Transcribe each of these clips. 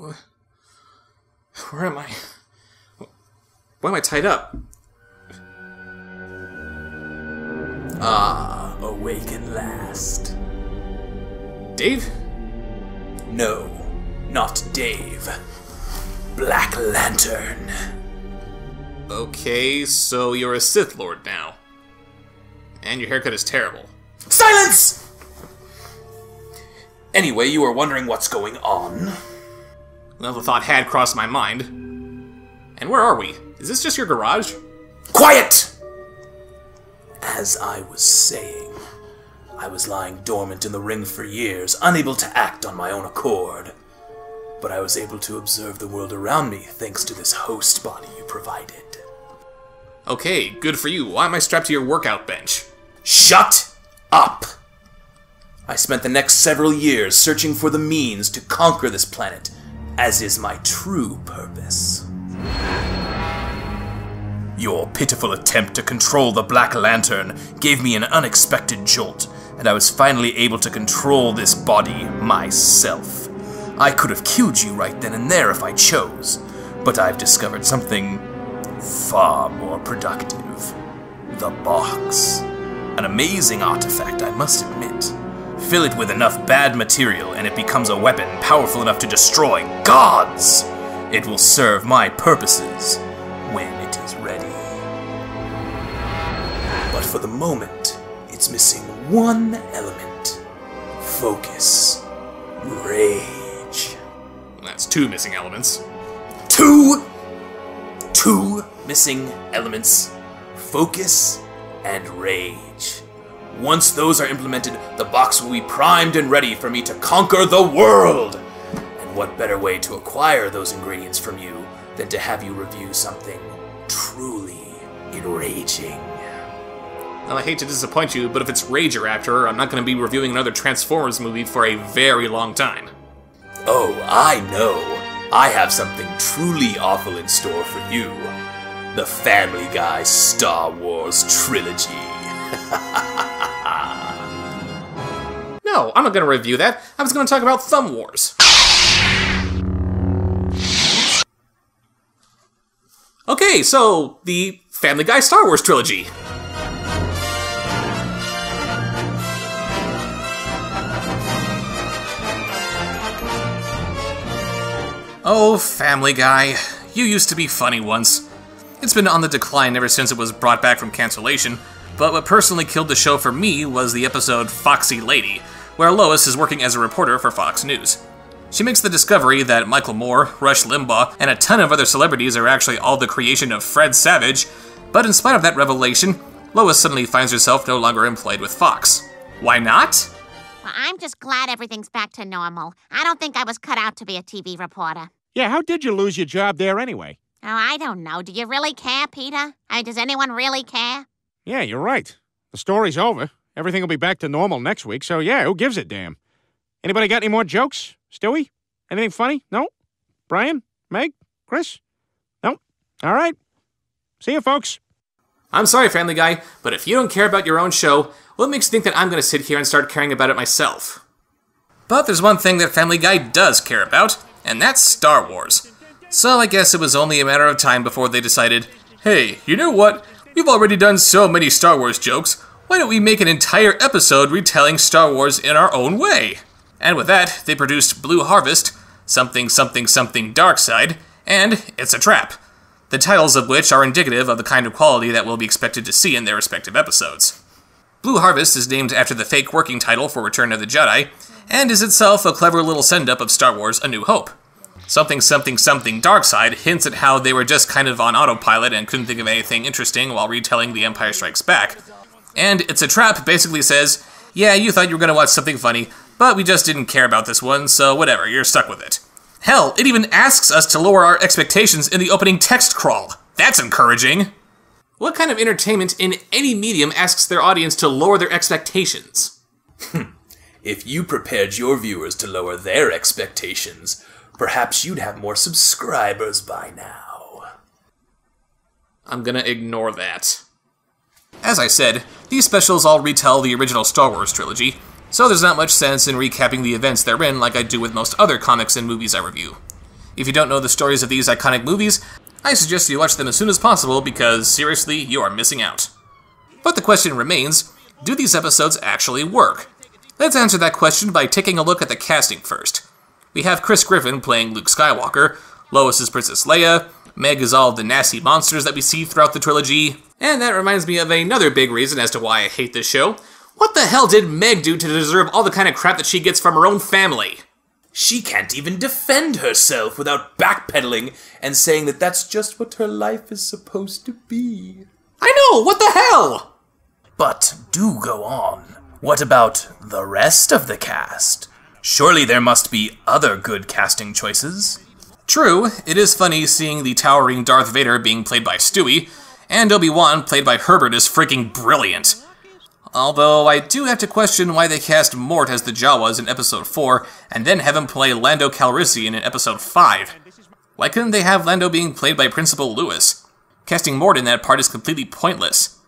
Where am I? Why am I tied up? Ah, awake at last. Dave? No, not Dave. Black Lantern. Okay, so you're a Sith Lord now. And your haircut is terrible. Silence! Anyway, you were wondering what's going on? Well, the thought had crossed my mind. And where are we? Is this just your garage? Quiet! As I was saying, I was lying dormant in the ring for years, unable to act on my own accord. But I was able to observe the world around me thanks to this host body you provided. Okay, good for you. Why am I strapped to your workout bench? Shut up! I spent the next several years searching for the means to conquer this planet, as is my true purpose. Your pitiful attempt to control the Black Lantern gave me an unexpected jolt, and I was finally able to control this body myself. I could have killed you right then and there if I chose, but I've discovered something far more productive. The box. An amazing artifact, I must admit. Fill it with enough bad material and it becomes a weapon powerful enough to destroy gods! It will serve my purposes when it is ready. But for the moment, it's missing one element. Focus. Rage. That's two missing elements. Two missing elements. Focus and rage. Once those are implemented, the box will be primed and ready for me to conquer the world! And what better way to acquire those ingredients from you than to have you review something truly enraging? Well, I hate to disappoint you, but if it's Rager-Raptor, I'm not going to be reviewing another Transformers movie for a very long time. Oh, I know. I have something truly awful in store for you. The Family Guy Star Wars Trilogy. No, I'm not going to review that. I was going to talk about Thumb Wars. Okay, so the Family Guy Star Wars Trilogy. Oh, Family Guy. You used to be funny once. It's been on the decline ever since it was brought back from cancellation, but what personally killed the show for me was the episode Foxy Lady, where Lois is working as a reporter for Fox News. She makes the discovery that Michael Moore, Rush Limbaugh, and a ton of other celebrities are actually all the creation of Fred Savage, but in spite of that revelation, Lois suddenly finds herself no longer employed with Fox. Why not? Well, I'm just glad everything's back to normal. I don't think I was cut out to be a TV reporter. Yeah, how did you lose your job there anyway? Oh, I don't know. Do you really care, Peter? I mean, does anyone really care? Yeah, you're right. The story's over. Everything will be back to normal next week, so yeah, who gives a damn? Anybody got any more jokes? Stewie? Anything funny? No? Brian? Meg? Chris? No? All right. See you, folks. I'm sorry, Family Guy, but if you don't care about your own show, what makes you think that I'm going to sit here and start caring about it myself? But there's one thing that Family Guy does care about, and that's Star Wars. So I guess it was only a matter of time before they decided, hey, you know what? We've already done so many Star Wars jokes, why don't we make an entire episode retelling Star Wars in our own way? And with that, they produced Blue Harvest, Something Something Something Dark Side, and It's a Trap, the titles of which are indicative of the kind of quality that we'll be expected to see in their respective episodes. Blue Harvest is named after the fake working title for Return of the Jedi, and is itself a clever little send-up of Star Wars A New Hope. Something Something Something Dark Side hints at how they were just kind of on autopilot and couldn't think of anything interesting while retelling The Empire Strikes Back. And It's a Trap basically says, yeah, you thought you were going to watch something funny, but we just didn't care about this one, so whatever, you're stuck with it. Hell, it even asks us to lower our expectations in the opening text crawl. That's encouraging. What kind of entertainment in any medium asks their audience to lower their expectations? If you prepared your viewers to lower their expectations, perhaps you'd have more subscribers by now. I'm gonna ignore that. As I said, these specials all retell the original Star Wars trilogy, so there's not much sense in recapping the events therein like I do with most other comics and movies I review. If you don't know the stories of these iconic movies, I suggest you watch them as soon as possible because, seriously, you are missing out. But the question remains, do these episodes actually work? Let's answer that question by taking a look at the casting first. We have Chris Griffin playing Luke Skywalker, Lois is Princess Leia, Meg is all of the nasty monsters that we see throughout the trilogy, and that reminds me of another big reason as to why I hate this show. What the hell did Meg do to deserve all the kind of crap that she gets from her own family? She can't even defend herself without backpedaling and saying that that's just what her life is supposed to be. I know, what the hell? But do go on. What about the rest of the cast? Surely there must be other good casting choices. True, it is funny seeing the towering Darth Vader being played by Stewie, and Obi-Wan played by Herbert is freaking brilliant. Although I do have to question why they cast Mort as the Jawas in Episode 4, and then have him play Lando Calrissian in Episode 5. Why couldn't they have Lando being played by Principal Lewis? Casting Mort in that part is completely pointless.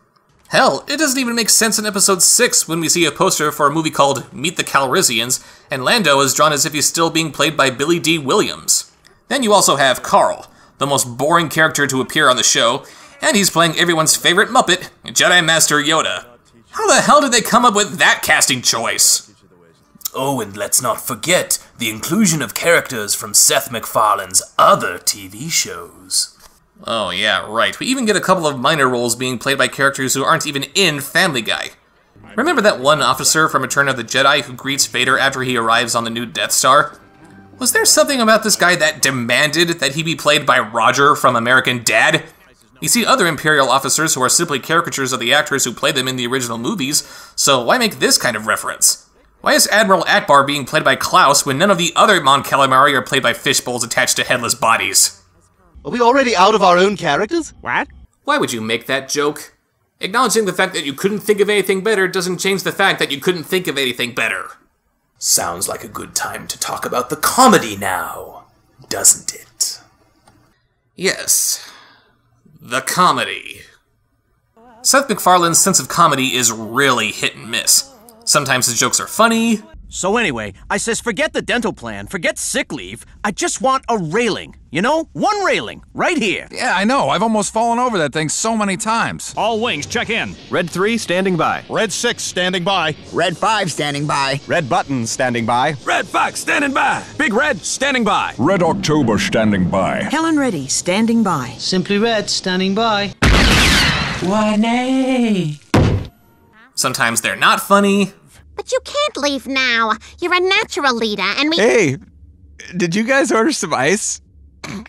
Hell, it doesn't even make sense in Episode 6 when we see a poster for a movie called Meet the Calrissians, and Lando is drawn as if he's still being played by Billy D. Williams. Then you also have Carl, the most boring character to appear on the show, and he's playing everyone's favorite Muppet, Jedi Master Yoda. How the hell did they come up with that casting choice? Oh, and let's not forget the inclusion of characters from Seth MacFarlane's other TV shows. Oh yeah, right. We even get a couple of minor roles being played by characters who aren't even in Family Guy. Remember that one officer from Return of the Jedi who greets Vader after he arrives on the new Death Star? Was there something about this guy that demanded that he be played by Roger from American Dad? You see other Imperial officers who are simply caricatures of the actors who played them in the original movies, so why make this kind of reference? Why is Admiral Akbar being played by Klaus when none of the other Mon Calamari are played by fishbowls attached to headless bodies? Are we already out of our own characters? What? Why would you make that joke? Acknowledging the fact that you couldn't think of anything better doesn't change the fact that you couldn't think of anything better. Sounds like a good time to talk about the comedy now, doesn't it? Yes. The comedy. Seth MacFarlane's sense of comedy is really hit and miss. Sometimes his jokes are funny. So anyway, I says forget the dental plan, forget sick leave. I just want a railing. You know? One railing, right here. Yeah, I know. I've almost fallen over that thing so many times. All wings, check in. Red 3, standing by. Red 6, standing by. Red 5, standing by. Red button, standing by. Red Fox, standing by. Big Red, standing by. Red October, standing by. Helen Reddy, standing by. Simply Red, standing by. Why, nay. Sometimes they're not funny. But you can't leave now. You're a natural leader, and we— Hey, did you guys order some ice?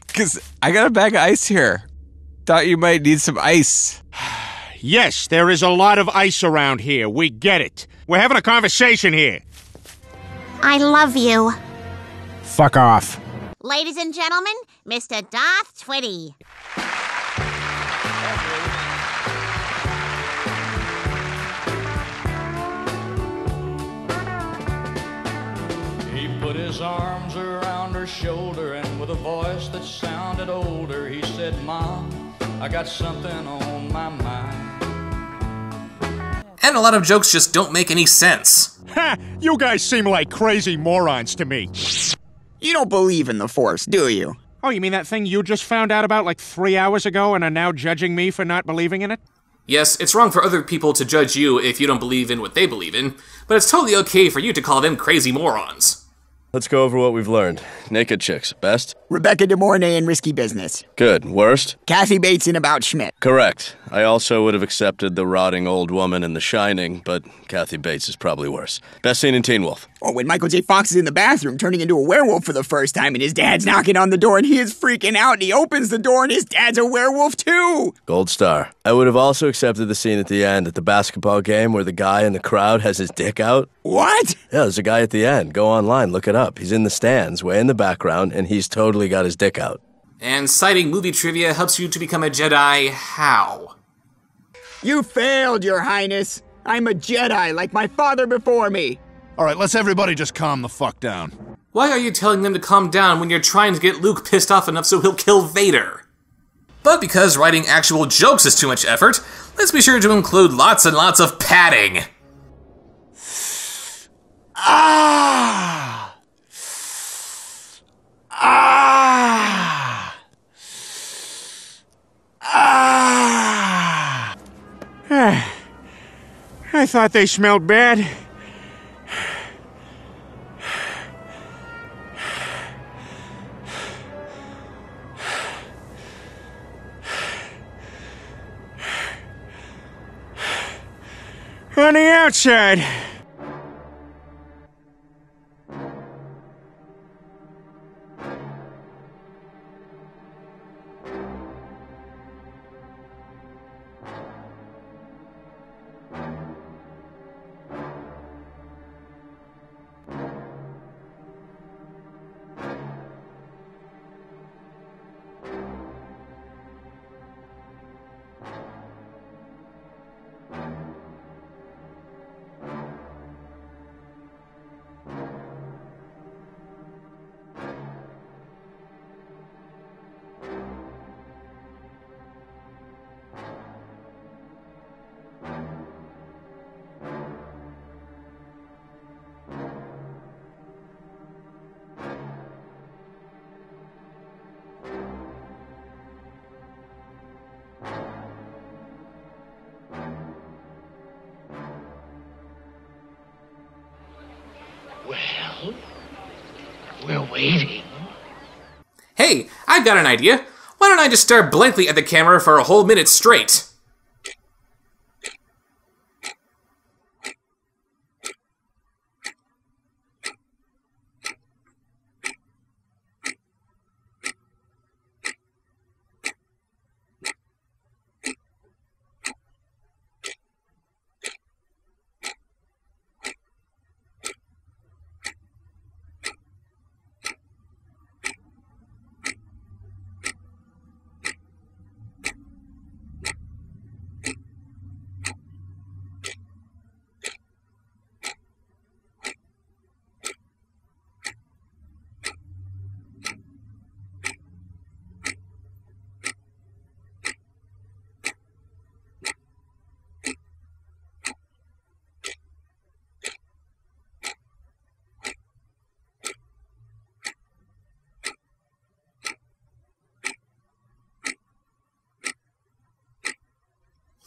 Because I got a bag of ice here. Thought you might need some ice. Yes, there is a lot of ice around here. We get it. We're having a conversation here. I love you. Fuck off. Ladies and gentlemen, Mr. Darth Twitty. He put his arms around her shoulder, and with a voice that sounded older, he said, "Mom, I got something on my mind." And a lot of jokes just don't make any sense. Ha! You guys seem like crazy morons to me. You don't believe in the Force, do you? Oh, you mean that thing you just found out about like 3 hours ago and are now judging me for not believing in it? Yes, it's wrong for other people to judge you if you don't believe in what they believe in, but it's totally okay for you to call them crazy morons. Let's go over what we've learned. Naked chicks. Best? Rebecca De Mornay in Risky Business. Good. Worst? Kathy Bates in About Schmidt. Correct. I also would have accepted the rotting old woman in The Shining, but Kathy Bates is probably worse. Best scene in Teen Wolf? Or when Michael J. Fox is in the bathroom turning into a werewolf for the first time and his dad's knocking on the door and he is freaking out and he opens the door and his dad's a werewolf too! Gold star. I would have also accepted the scene at the end at the basketball game where the guy in the crowd has his dick out. What? Yeah, there's a guy at the end. Go online, look it up. He's in the stands, way in the background, and he's totally got his dick out. And citing movie trivia helps you to become a Jedi how? You failed, Your Highness. I'm a Jedi like my father before me. All right, let's everybody just calm the fuck down. Why are you telling them to calm down when you're trying to get Luke pissed off enough so he'll kill Vader? But because writing actual jokes is too much effort, let's be sure to include lots and lots of padding. Ah! Ah! I thought they smelled bad. On the outside. Well, we're waiting. Hey, I've got an idea. Why don't I just stare blankly at the camera for a whole minute straight?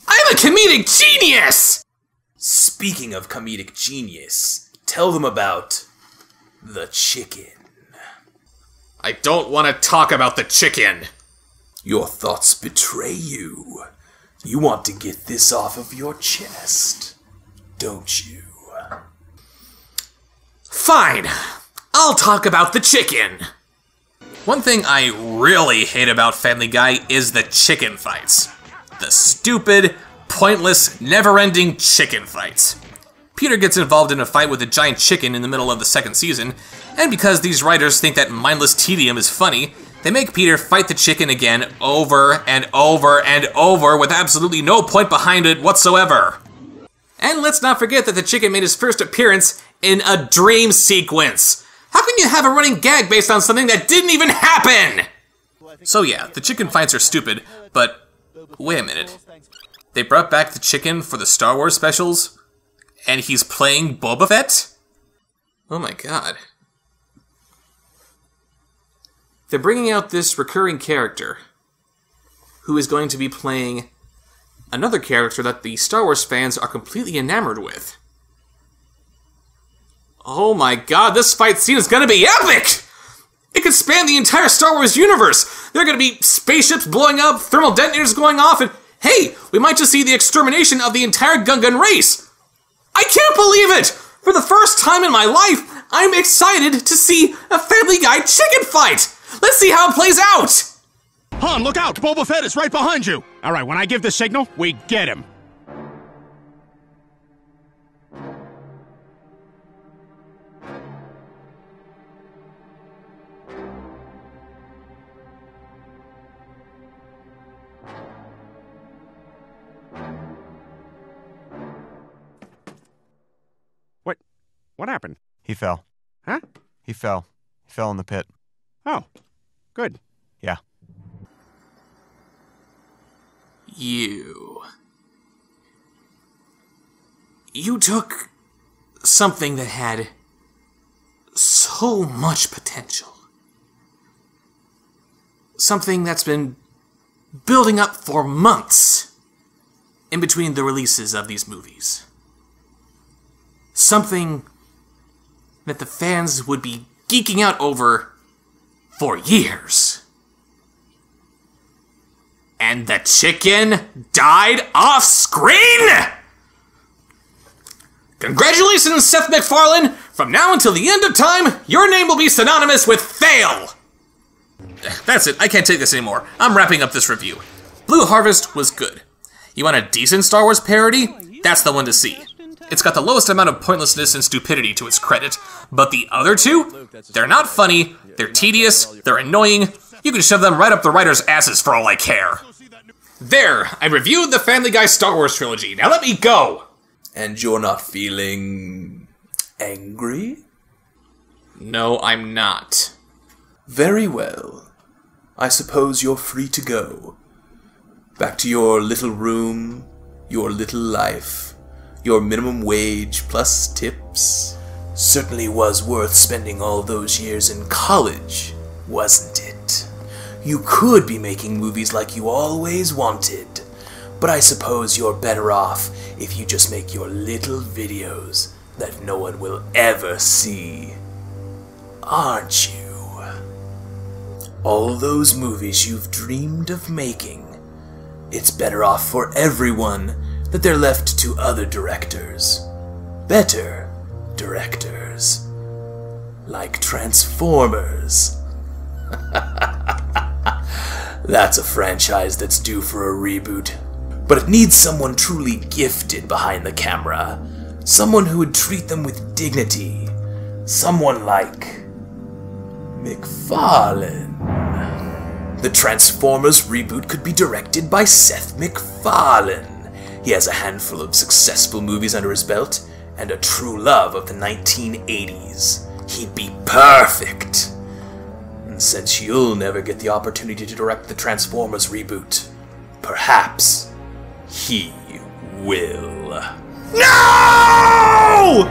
I'm a comedic genius! Speaking of comedic genius, tell them about the chicken. I don't want to talk about the chicken. Your thoughts betray you. You want to get this off of your chest, don't you? Fine. I'll talk about the chicken. One thing I really hate about Family Guy is the chicken fights. The stupid, pointless, never-ending chicken fights. Peter gets involved in a fight with a giant chicken in the middle of the second season, and because these writers think that mindless tedium is funny, they make Peter fight the chicken again over and over and over with absolutely no point behind it whatsoever. And let's not forget that the chicken made his first appearance in a dream sequence. How can you have a running gag based on something that didn't even happen? So yeah, the chicken fights are stupid, but wait a minute. They brought back the chicken for the Star Wars specials, and he's playing Boba Fett? Oh my god. They're bringing out this recurring character who is going to be playing another character that the Star Wars fans are completely enamored with. Oh my god, this fight scene is gonna be epic! It could span the entire Star Wars universe! There are gonna be spaceships blowing up, thermal detonators going off, and hey, we might just see the extermination of the entire Gungan race! I can't believe it! For the first time in my life, I'm excited to see a Family Guy chicken fight! Let's see how it plays out! Han, look out! Boba Fett is right behind you! All right, when I give the signal, we get him. What happened? He fell. Huh? He fell. He fell in the pit. Oh, good. Yeah. You took something that had so much potential. Something that's been building up for months in between the releases of these movies. Something that the fans would be geeking out over for years. And the chicken died off screen! Congratulations, Seth MacFarlane! From now until the end of time, your name will be synonymous with fail! That's it, I can't take this anymore. I'm wrapping up this review. Blue Harvest was good. You want a decent Star Wars parody? That's the one to see. It's got the lowest amount of pointlessness and stupidity to its credit, but the other two? They're not funny, they're tedious, they're annoying, you can shove them right up the writers' asses for all I care. There, I reviewed the Family Guy Star Wars trilogy, now let me go! And you're not feeling angry? No, I'm not. Very well. I suppose you're free to go. Back to your little room, your little life, your minimum wage plus tips. Certainly was worth spending all those years in college, wasn't it? You could be making movies like you always wanted, but I suppose you're better off if you just make your little videos that no one will ever see. Aren't you? All those movies you've dreamed of making, it's better off for everyone that they're left to other directors. Better directors. Like Transformers. That's a franchise that's due for a reboot. But it needs someone truly gifted behind the camera. Someone who would treat them with dignity. Someone like MacFarlane. The Transformers reboot could be directed by Seth MacFarlane. He has a handful of successful movies under his belt, and a true love of the 1980s. He'd be perfect. And since you'll never get the opportunity to direct the Transformers reboot, perhaps he will. No!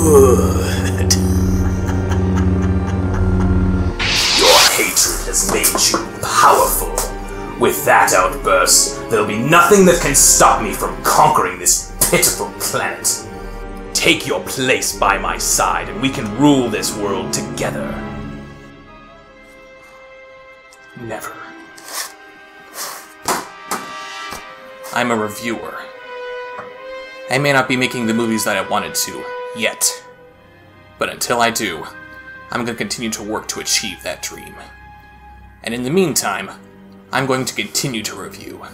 Good. Your hatred has made you powerful. With that outburst, there'll be nothing that can stop me from conquering this pitiful planet. Take your place by my side, and we can rule this world together. Never. I'm a reviewer. I may not be making the movies that I wanted to, yet. But until I do, I'm going to continue to work to achieve that dream. And in the meantime, I'm going to continue to review.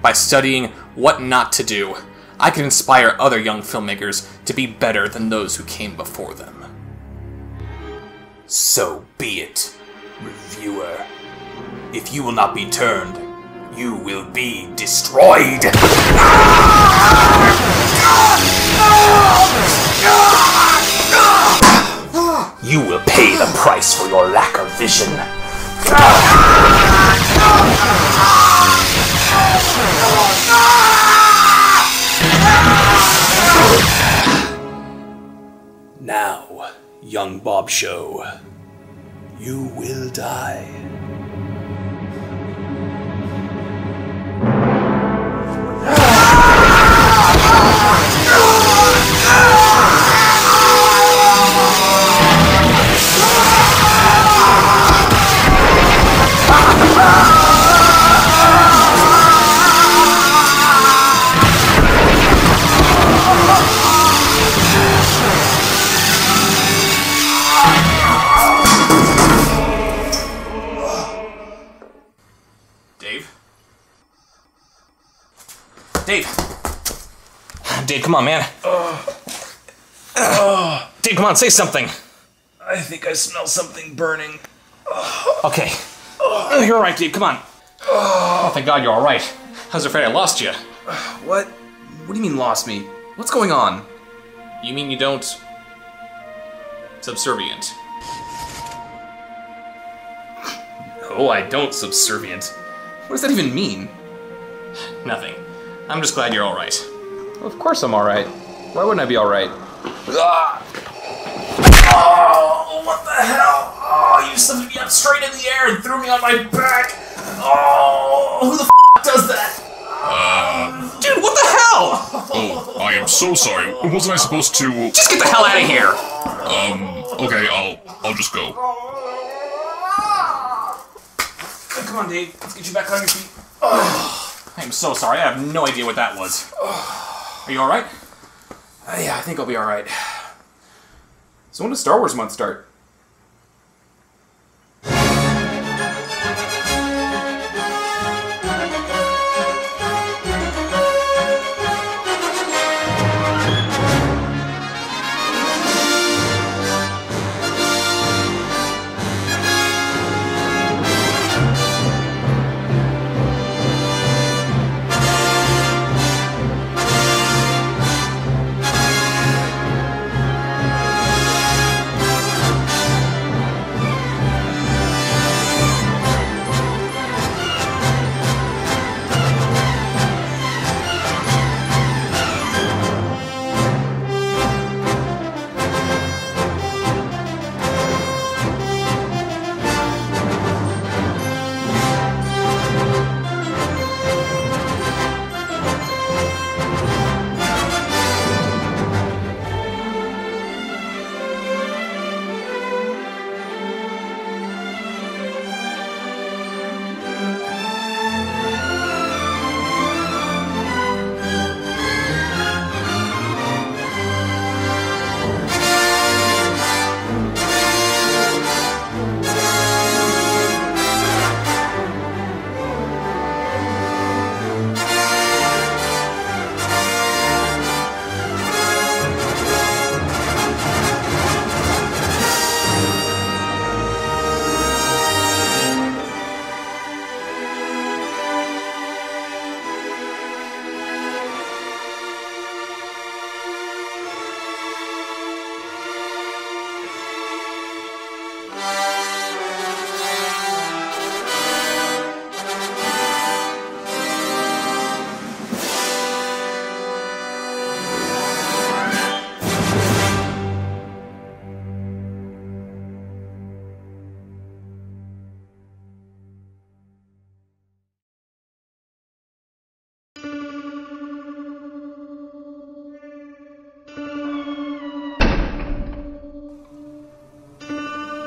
By studying what not to do, I can inspire other young filmmakers to be better than those who came before them. So be it, reviewer. If you will not be turned, you will be destroyed! You will pay the price for your lack of vision. Now, young Bob Show, you will die. Dave, come on, man. Dave, come on, say something. I think I smell something burning. Okay. You're alright, Dave, come on. Oh, thank God you're alright. I was afraid I lost you. What? What do you mean lost me? What's going on? You mean you don't... Subservient. No, I don't, subservient. What does that even mean? Nothing. I'm just glad you're alright. Well, of course I'm alright. Why wouldn't I be alright? Oh, what the hell? Oh, you lifted me up straight in the air and threw me on my back. Oh, who the f does that? Dude, what the hell? Oh, I am so sorry. Wasn't I supposed to... Just get the hell out of here! Okay, I'll just go. Come on, Dave. Let's get you back on your feet. I'm so sorry. I have no idea what that was. Are you alright? Yeah, I think I'll be alright. So when does Star Wars month start?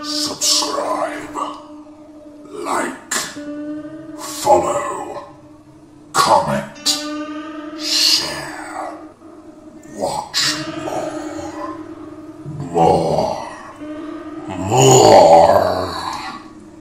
Subscribe, like, follow.